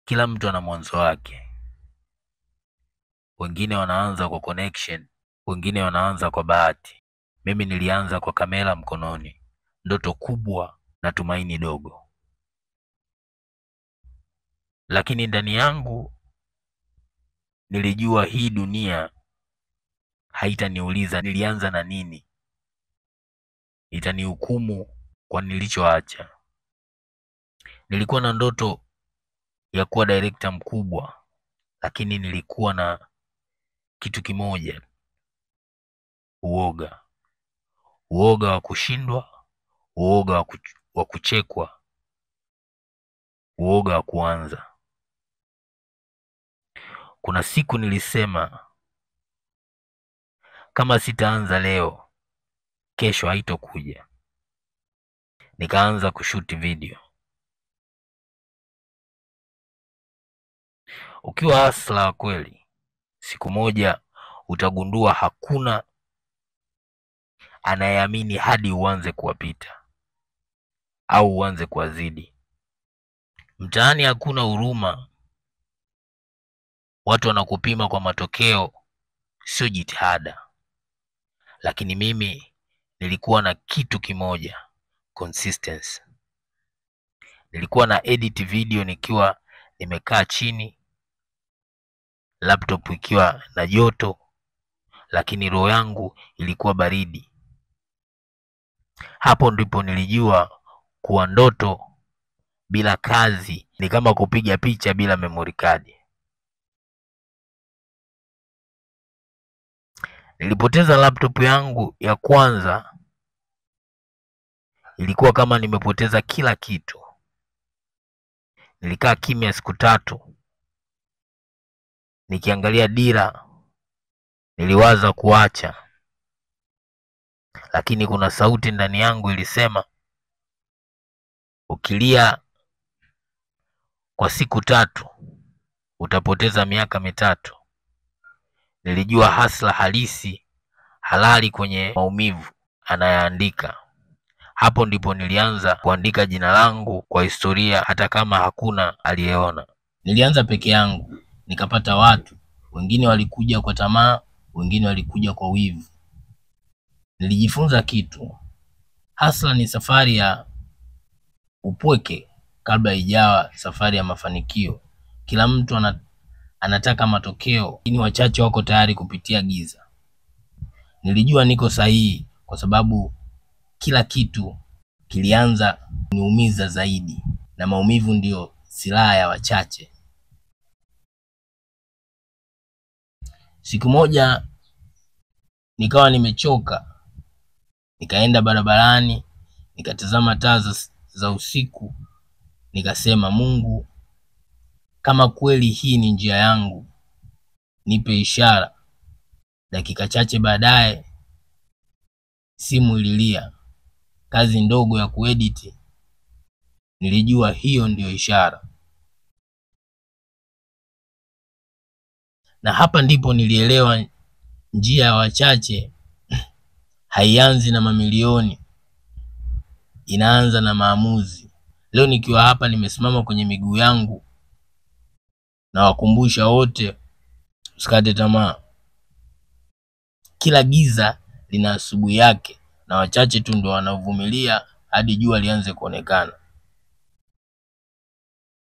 Kila mtu ana mwanzo wake. Wengine wanaanza kwa connection, wengine wanaanza kwa bahati. Mimi nilianza kwa kamera mkononi, ndoto kubwa na tumaini dogo. Lakini ndani yangu nilijua hii dunia haitaniuliza nilianza na nini. Itanihukumu kwa nilichoacha. Nilikuwa na ndoto ya kuwa director mkubwa, lakini nilikuwa na kitu kimoja: uoga. Uoga wa kushindwa, uoga wa kuchekwa, uoga wa kuanza. Kuna siku nilisema kama sitaanza leo, kesho haitokuja. Nikaanza kushuti video. Ukiwa hustler wa kweli, siku moja utagundua hakuna anayeamini hadi uanze kuwapita au uanze kuwazidi. Mtaani hakuna huruma. Watu wanakupima kwa matokeo, sio jitihada. Lakini mimi nilikuwa na kitu kimoja: consistency. Nilikuwa na edit video nikiwa nimekaa chini, laptop ikiwa na joto, lakini roho yangu ilikuwa baridi. Hapo ndipo nilijua kuwa ndoto bila kazi ni kama kupiga picha bila memory card. Nilipoteza laptop yangu ya kwanza, ilikuwa kama nimepoteza kila kitu. Nilikaa kimya siku 3 nikiangalia dira. Niliwaza kuacha, lakini kuna sauti ndani yangu ilisema, ukilia kwa siku 3 utapoteza miaka 3. Nilijua hustler halisi halali kwenye maumivu anayaandika. Hapo ndipo nilianza kuandika jina langu kwa historia, hata kama hakuna aliyeona. Nilianza peke yangu, nikapata watu. Wengine walikuja kwa tamaa, wengine walikuja kwa wivu. Nilijifunza kitu: hustler ni safari ya upweke kabla ijawa safari ya mafanikio. Kila mtu anataka matokeo, lakini wachache wako tayari kupitia giza. Nilijua niko sahihi kwa sababu kila kitu kilianza kuniumiza zaidi, na maumivu ndio silaha ya wachache. Siku moja nikawa nimechoka, nikaenda barabarani, nikatazama taa za usiku, nikasema, Mungu, kama kweli hii ni njia yangu, nipe ishara. Dakika chache baadaye simu ililia, kazi ndogo ya kuedit. Nilijua hiyo ndio ishara. Na hapa ndipo nilielewa njia ya wachache haianzi na mamilioni, inaanza na maamuzi. Leo nikiwa hapa nimesimama kwenye miguu yangu, na wakumbusha wote, usikate tamaa. Kila giza lina asubuhi yake, na wachache tu ndio wanavumilia hadi jua lianze kuonekana.